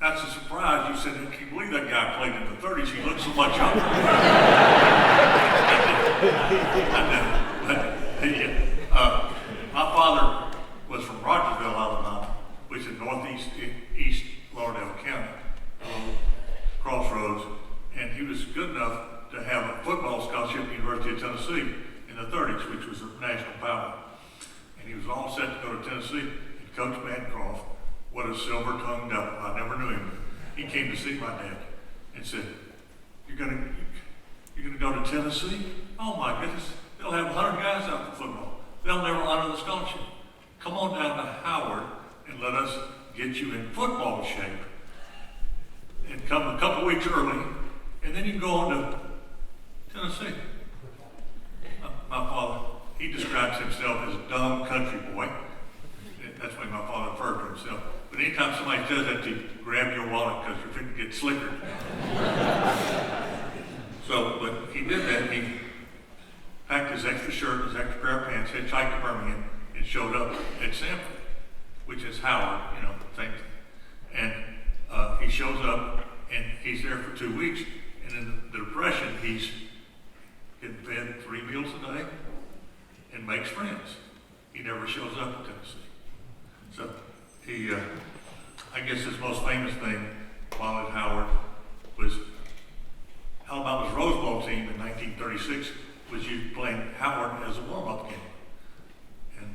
that's a surprise. You said, can you believe that guy played in the 30s? He looked so much younger. My father was from Rogersville, Alabama, which is northeast East Lauderdale County, crossroads, and he was good enough to have a football scholarship at the University of Tennessee in the 30s, which was a national power. And he was all set to go to Tennessee, and Coach Bancroft, what a silver-tongued devil, I never knew him. He came to see my dad and said, you're gonna go to Tennessee? Oh my goodness, they'll have 100 guys out for football. They'll never honor the scholarship. Come on down to Howard and let us get you in football shape. And come a couple weeks early, and then you can go on to Tennessee. My father, he describes himself as a dumb country boy. That's the way my father referred to himself. But anytime somebody says that to you, grab your wallet because you're going to get slickered. So, but he did that. He packed his extra shirt, his extra pair of pants, hitchhiked to Birmingham, and showed up at Samford, which is Howard, same thing. And he shows up, and he's there for 2 weeks. And in the Depression, he's getting fed 3 meals a day and makes friends. He never shows up in Tennessee. So he, I guess his most famous thing while at Howard was Alabama's Rose Bowl team in 1936 was used playing Howard as a warm-up game. And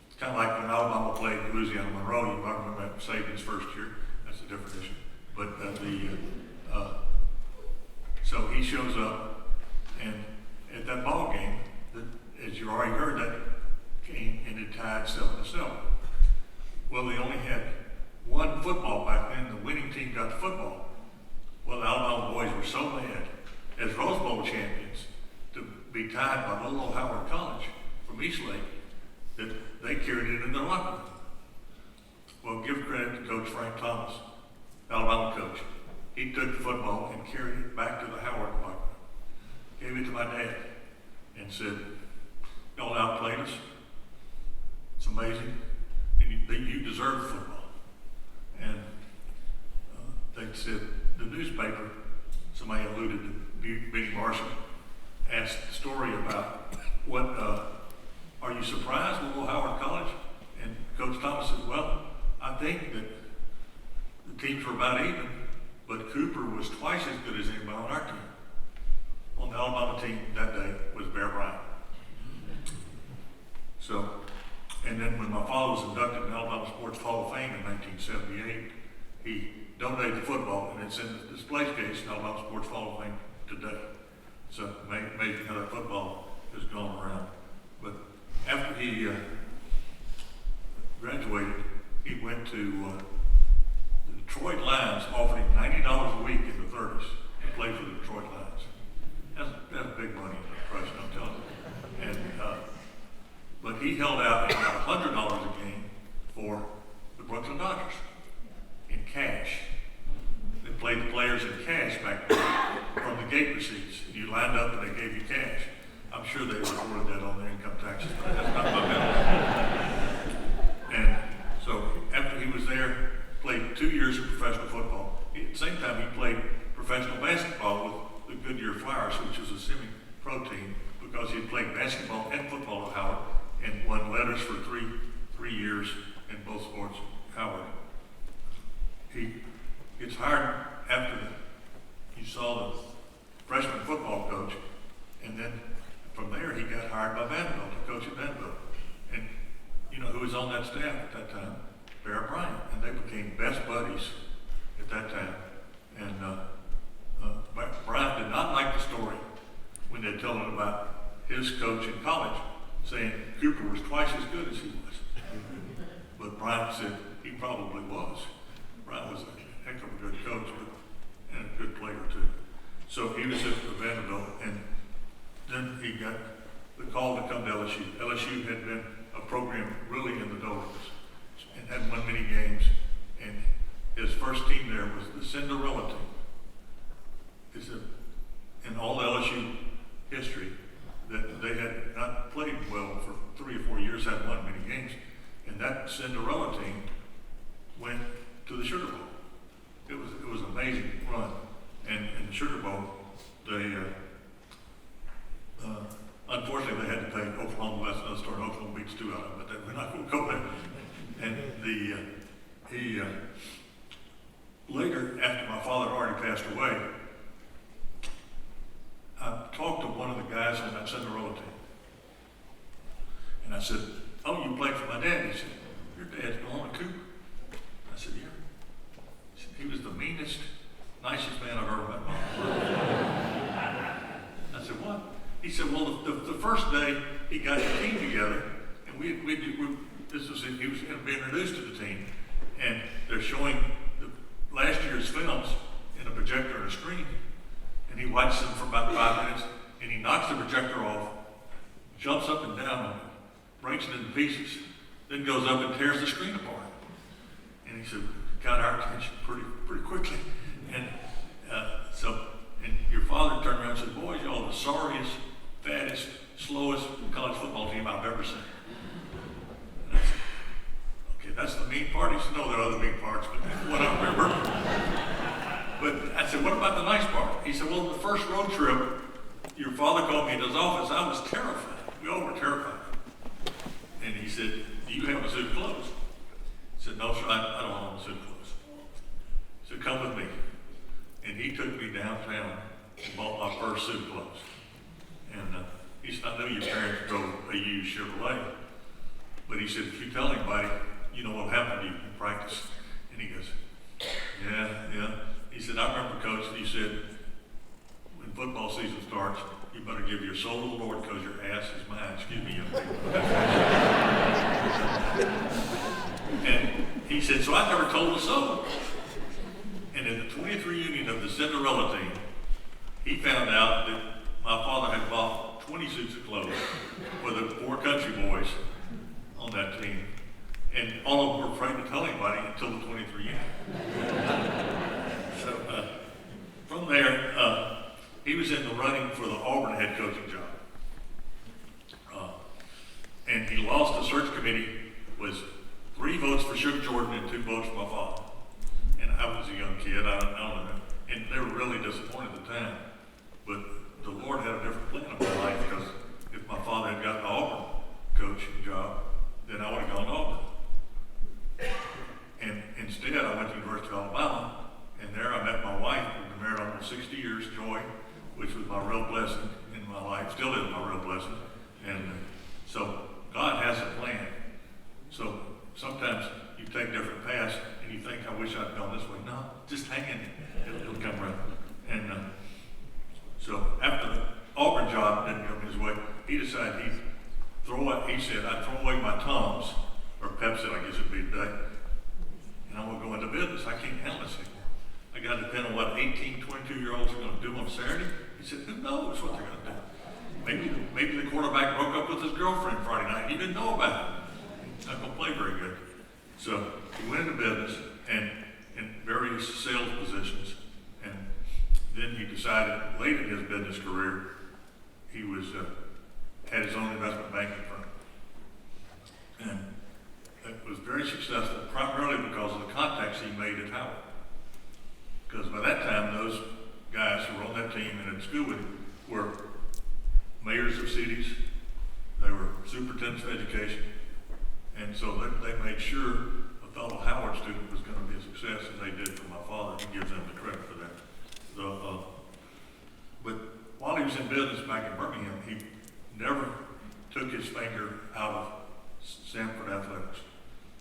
it's kind of like when Alabama played Louisiana Monroe, you might remember Saban's first year. That's a different issue. But so he shows up, and at that ball game, as you already heard, that game ended tied 7-7. Well, they only had one football back then. The winning team got the football. Well, the Alabama boys were so mad as Rose Bowl champions to be tied by little old Howard College from Eastlake that they carried it in their locker room. Well, give credit to Coach Frank Thomas, Alabama coach. He took the football and carried it back to the Howard locker room, gave it to my dad, and said, y'all outplayed us. It's amazing. And you deserve the football. And they said, the newspaper, somebody alluded to Benny Marshall, asked the story about what, are you surprised with little Howard College? And Coach Thomas said, well, I think that the teams were about even, but Cooper was twice as good as anybody on our team. On the Alabama team that day was Bear Bryant. So, and then when my father was inducted in the Alabama Sports Hall of Fame in 1978, he donated the football, and it's in the display case in Alabama Sports Hall of Fame today. So amazing how that football has gone around. But after he graduated, he went to the Detroit Lions, offered him $90 a week in the 30s to play for the Detroit Lions. That's big money in the Depression, I'm telling you. And but he held out and got $100 a game for the Brooklyn Dodgers in cash. They played the players in cash back then from the gate receipts. You lined up and they gave you cash. I'm sure they recorded that on their income taxes, but that's not my business. And so after he was there, played 2 years of professional football. At the same time, he played professional basketball with the Goodyear Flyers, which was a semi-pro team, because he had played basketball and football at Howard and won letters for three years in both sports at Howard. He gets hired after you saw the freshman football coach, and then from there he got hired by Vanderbilt to coach at Vanderbilt. And you know who was on that staff at that time? Bear Bryant, and they became best buddies at that time. And Bryant did not like the story when they told him about his coach in college saying Cooper was twice as good as he was. But Bryant said he probably was. Bryant was a heck of a good coach, and a good player too. So he was at Vanderbilt, and then he got the call to come to LSU. LSU had been a program really in the doldrums and hadn't won many games. And his first team there was the Cinderella team. It's in all LSU history that they had not played well for 3 or 4 years, hadn't won many games. And that Cinderella team went to the Sugar Bowl. it was an amazing run. And in the Sugar Bowl, they unfortunately they had to take Oklahoma West another story. Oklahoma beats 2 out of them, but we're not going to go there. And he later, after my father had already passed away, I talked to one of the guys on that Cinderella team. And I said, "Oh, you played for my dad?" He said, "Your dad's Norman Cooper." I said, "Yeah." He said, "He was the meanest, nicest man I've ever met in my life." I said, "What?" He said, "Well, the first day he got the team together, and he was being introduced to the team, and they're showing last year's films in a projector and a screen, and he watches them for about 5 minutes, and he knocks the projector off, jumps up and down on it, breaks it into pieces, then goes up and tears the screen apart." And he said, got our attention pretty quickly. And and your father turned around and said, "Boys, y'all are the sorriest, fattest, slowest college football team I've ever seen." And I said, "Okay, that's the mean part." He said, "No, there are other mean parts, but that's what I remember." But I said, "What about the nice part?" He said, "Well, the first road trip, your father called me in his office. I was terrified. We all were terrified." And he said, "Do you have a suit of clothes?" I said, "No, sir, I don't have a suit of clothes." He said, "Come with me." And he took me downtown and bought my first suit of clothes. And he said, "I know your parents drove a used Chevrolet, but," he said, "if you tell anybody, you know what'll happen to you in practice." And he goes, yeah. He said, "I remember, Coach," he said, "when football season starts, you better give your soul to the Lord because your ass is mine." Excuse me, young people. And he said, "So I never told a soul." And in the 20th reunion of the Cinderella team, he found out that my father had bought 20 suits of clothes for the 4 country boys on that team. And all of them were afraid to tell anybody until the 20th reunion. So from there, he was in the running for the Auburn head coaching job. And he lost. The search committee was 3 votes for Sugar Jordan and 2 votes for my father. And I was a young kid, I don't know. And they were really disappointed at the time. But the Lord had a different plan in my life, because if my father had gotten the Auburn coaching job, then I would have gone to Auburn. And instead, I went to the University of Alabama, and there I met my wife. We've been married almost 60 years, Joy, which was my real blessing in my life, still is my real blessing. And so God has a plan. So sometimes you take different paths, and you think, "I wish I'd gone this way." No, just hang in it. It'll come around. And so after the Auburn job didn't go his way, he decided he said, "I'd throw away my Tums," or Pepsi, I guess it'd be today, "and I'm going to go into business. I can't handle this anymore. I got to depend on what 18, 22-year-olds are going to do on Saturday." He said, "Who knows what they're going to do? Maybe the quarterback broke up with his girlfriend Friday night. He didn't know about it. He's not going to play very good." So he went into business and in various sales positions. And then he decided late in his business career, he had his own investment banking firm. And it was very successful, primarily because of the contacts he made at Howard. Because by that time, those guys who were on that team and in school with him were mayors of cities, they were superintendents of education, and so they made sure a fellow Howard student was going to be a success, and they did for my father. He gives them the credit for that. But while he was in business back in Birmingham, he never took his finger out of Samford athletics.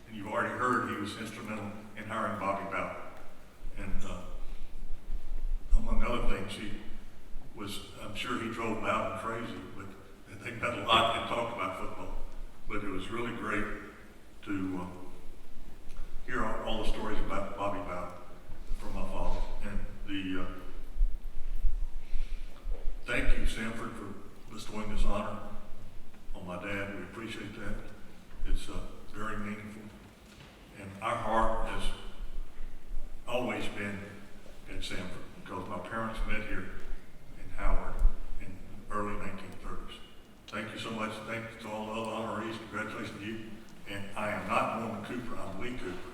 And you've already heard he was instrumental in hiring Bobby Bowden. And among other things, I'm sure he drove Bowden crazy, but they met a lot and talked about football. But it was really great to hear all the stories about Bobby Bowden from my father. And thank you, Samford, for bestowing this honor on my dad. We appreciate that. It's very meaningful. And our heart has always been at Samford, because my parents met here in Howard in the early 1930s. Thank you so much. Thank you to all the other honorees. Congratulations to you. And I am not Norman Cooper, I'm Lee Cooper.